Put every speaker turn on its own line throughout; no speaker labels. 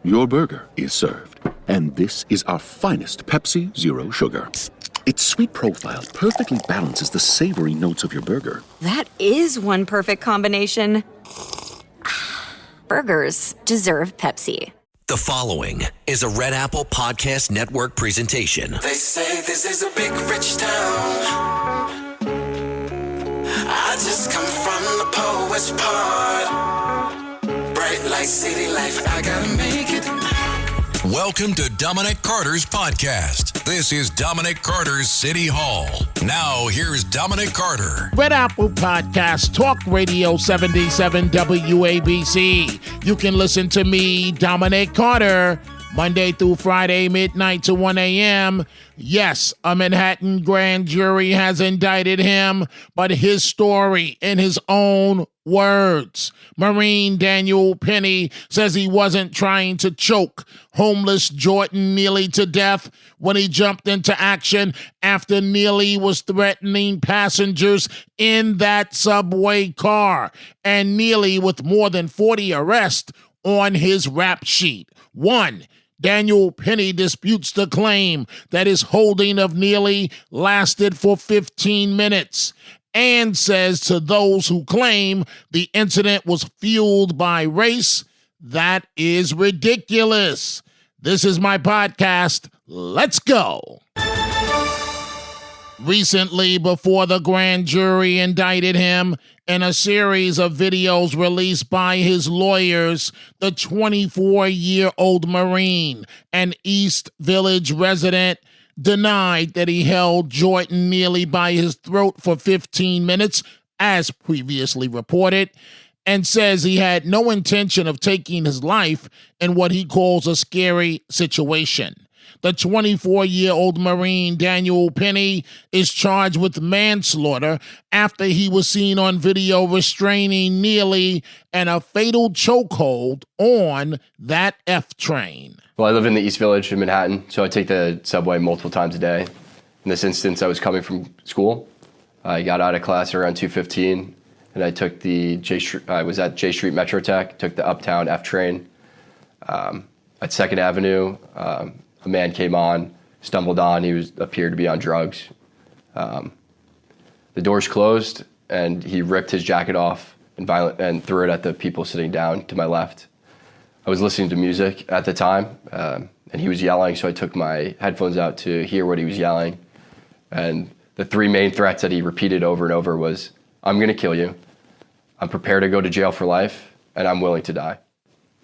Your burger is served. And this is our finest Pepsi Zero Sugar. Its sweet profile perfectly balances the savory notes of your burger.
That is one perfect combination. Burgers deserve Pepsi.
The following is a Red Apple Podcast Network presentation.
They say this is a big rich town. I just come from the poet's part. Bright light, city life, I gotta make it.
Welcome to Dominic Carter's podcast. This is Dominic Carter's City Hall. Now, here's Dominic Carter.
Red Apple Podcast, Talk Radio 77 WABC. You can listen to me, Dominic Carter, Monday through Friday, midnight to 1 a.m. Yes, a Manhattan grand jury has indicted him, but his story in his own words. Marine Daniel Penny says he wasn't trying to choke homeless Jordan Neely to death when he jumped into action after Neely was threatening passengers in that subway car, and Neely with more than 40 arrests on his rap sheet. 1. Daniel Penny disputes the claim that his holding of Neely lasted for 15 minutes and says to those who claim the incident was fueled by race, that is ridiculous. This is my podcast. Let's go. Recently, before the grand jury indicted him, in a series of videos released by his lawyers, the 24-year-old Marine, an East Village resident, denied that he held Jordan Neely by his throat for 15 minutes, as previously reported, and says he had no intention of taking his life in what he calls a scary situation. The 24-year-old Marine Daniel Penny is charged with manslaughter after he was seen on video restraining Neely and a fatal chokehold on that F train.
Well, I live in the East Village in Manhattan, so I take the subway multiple times a day. In this instance, I was coming from school. I got out of class around 2:15, and I took I was at J Street Metro Tech, took the Uptown F train. At 2nd Avenue, a man came on, stumbled on. He appeared to be on drugs. The doors closed, and he ripped his jacket off and threw it at the people sitting down to my left. I was listening to music at the time, and he was yelling, so I took my headphones out to hear what he was yelling. And the 3 main threats that he repeated over and over was, "I'm going to kill you, I'm prepared to go to jail for life, and I'm willing to die."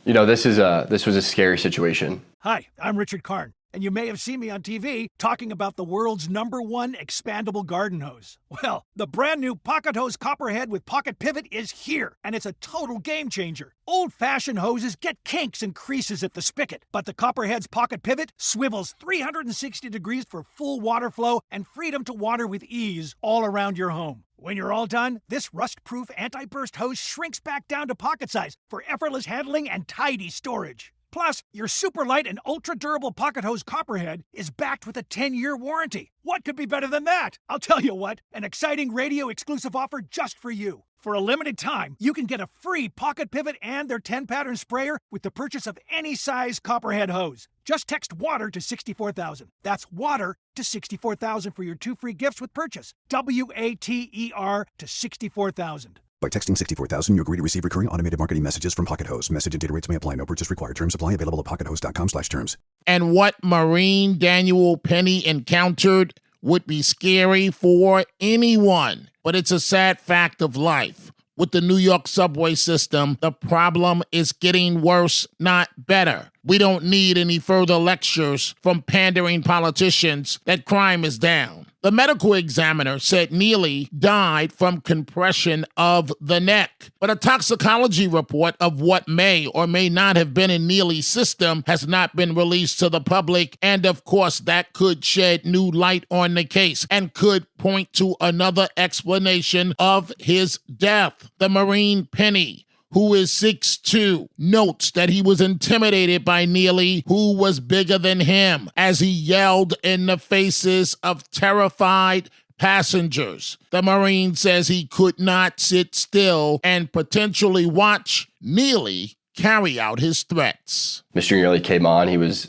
You know, this was a scary situation.
Hi, I'm Richard Karn, and you may have seen me on TV talking about the world's #1 expandable garden hose. Well, the brand new Pocket Hose Copperhead with Pocket Pivot is here, and it's a total game changer. Old-fashioned hoses get kinks and creases at the spigot, but the Copperhead's Pocket Pivot swivels 360 degrees for full water flow and freedom to water with ease all around your home. When you're all done, this rust-proof anti-burst hose shrinks back down to pocket size for effortless handling and tidy storage. Plus, your super light and ultra-durable Pocket Hose Copperhead is backed with a 10-year warranty. What could be better than that? I'll tell you what, an exciting radio-exclusive offer just for you. For a limited time, you can get a free Pocket Pivot and their 10-pattern sprayer with the purchase of any size Copperhead hose. Just text WATER to 64,000. That's WATER to 64,000 for your 2 free gifts with purchase. WATER to 64,000.
By texting 64,000, you agree to receive recurring automated marketing messages from Pocket Hose. Message and data rates may apply. No purchase required. Terms apply. Available at pockethose.com/terms.
And what Marine Daniel Penny encountered would be scary for anyone, but it's a sad fact of life. With the New York subway system, the problem is getting worse, not better. We don't need any further lectures from pandering politicians that crime is down. The medical examiner said Neely died from compression of the neck, but a toxicology report of what may or may not have been in Neely's system has not been released to the public, and of course that could shed new light on the case and could point to another explanation of his death. The Marine Penny, who is 6'2", notes that he was intimidated by Neely, who was bigger than him, as he yelled in the faces of terrified passengers. The Marine says he could not sit still and potentially watch Neely carry out his threats.
Mr. Neely came on. He was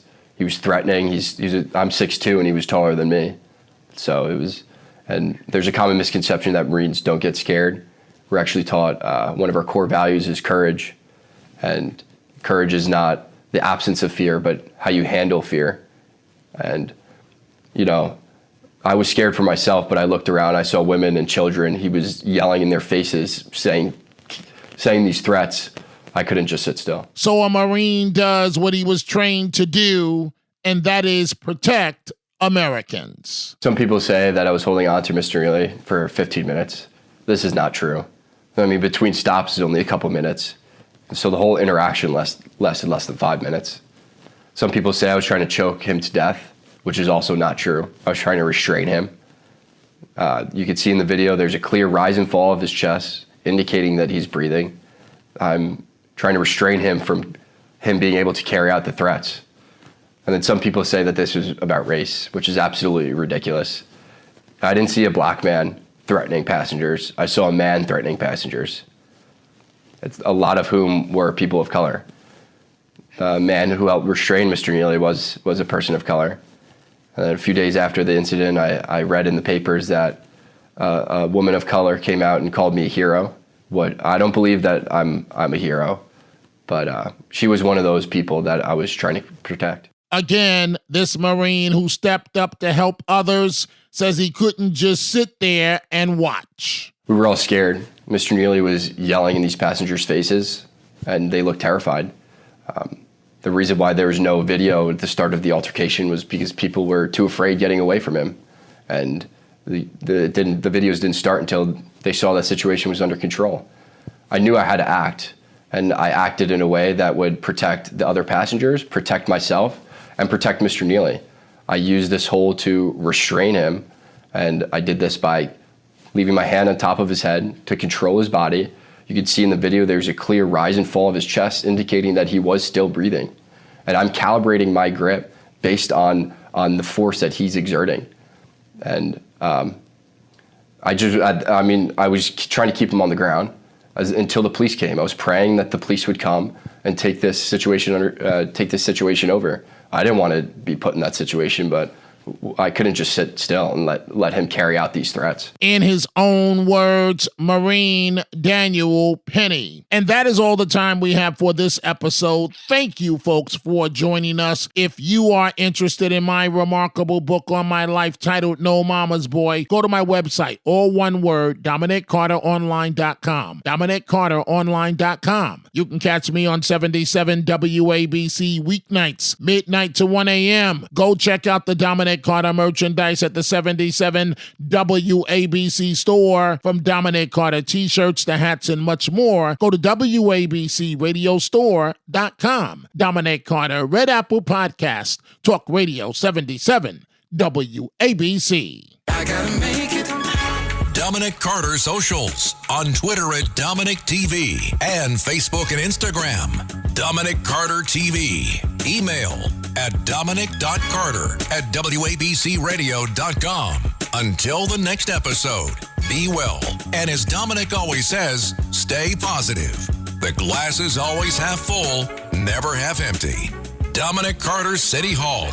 threatening. I'm 6'2", and he was taller than me. So it was, and there's a common misconception that Marines don't get scared. We're actually taught one of our core values is courage, and courage is not the absence of fear, but how you handle fear. And, you know, I was scared for myself, but I looked around, I saw women and children. He was yelling in their faces, saying these threats. I couldn't just sit still.
So a Marine does what he was trained to do, and that is protect Americans.
Some people say that I was holding on to Mr. Neely for 15 minutes. This is not true. I mean, between stops is only a couple minutes. So the whole interaction lasted less than 5 minutes. Some people say I was trying to choke him to death, which is also not true. I was trying to restrain him. You can see in the video, there's a clear rise and fall of his chest, indicating that he's breathing. I'm trying to restrain him from him being able to carry out the threats. And then some people say that this was about race, which is absolutely ridiculous. I didn't see a black man threatening passengers. I saw a man threatening passengers, a lot of whom were people of color. The man who helped restrain Mr. Neely was a person of color. And then a few days after the incident, I read in the papers that a woman of color came out and called me a hero. I don't believe that I'm a hero, but she was one of those people that I was trying to protect.
Again, this Marine who stepped up to help others says he couldn't just sit there and watch.
We were all scared. Mr. Neely was yelling in these passengers' faces, and they looked terrified. The reason why there was no video at the start of the altercation was because people were too afraid getting away from him. And the videos didn't start until they saw that situation was under control. I knew I had to act, and I acted in a way that would protect the other passengers, protect myself, and protect Mr. Neely. I used this hold to restrain him, and I did this by leaving my hand on top of his head to control his body. You can see in the video there's a clear rise and fall of his chest, indicating that he was still breathing. And I'm calibrating my grip based on the force that he's exerting. And I was trying to keep him on the ground until the police came. I was praying that the police would come and take this situation over. I didn't want to be put in that situation, but I couldn't just sit still and let him carry out these threats.
In his own words, Marine Daniel Penny. And that is all the time we have for this episode. Thank you, folks, for joining us. If you are interested in my remarkable book on my life titled No Mama's Boy, go to my website, all one word, DominicCarterOnline.com. DominicCarterOnline.com. You can catch me on 77 WABC weeknights, midnight to 1 a.m. Go check out the Dominic Carter merchandise at the 77 WABC store. From Dominic Carter t-shirts to hats and much more, go to WABCRadiostore.com. Dominic Carter, Red Apple Podcast, Talk Radio 77 WABC.
I gotta make it.
Dominic Carter socials on Twitter at Dominic TV and Facebook and Instagram. Dominic Carter TV. Email at dominic.carter@wabcradio.com. Until the next episode, be well. And as Dominic always says, stay positive. The glass is always half full, never half empty. Dominic Carter City Hall.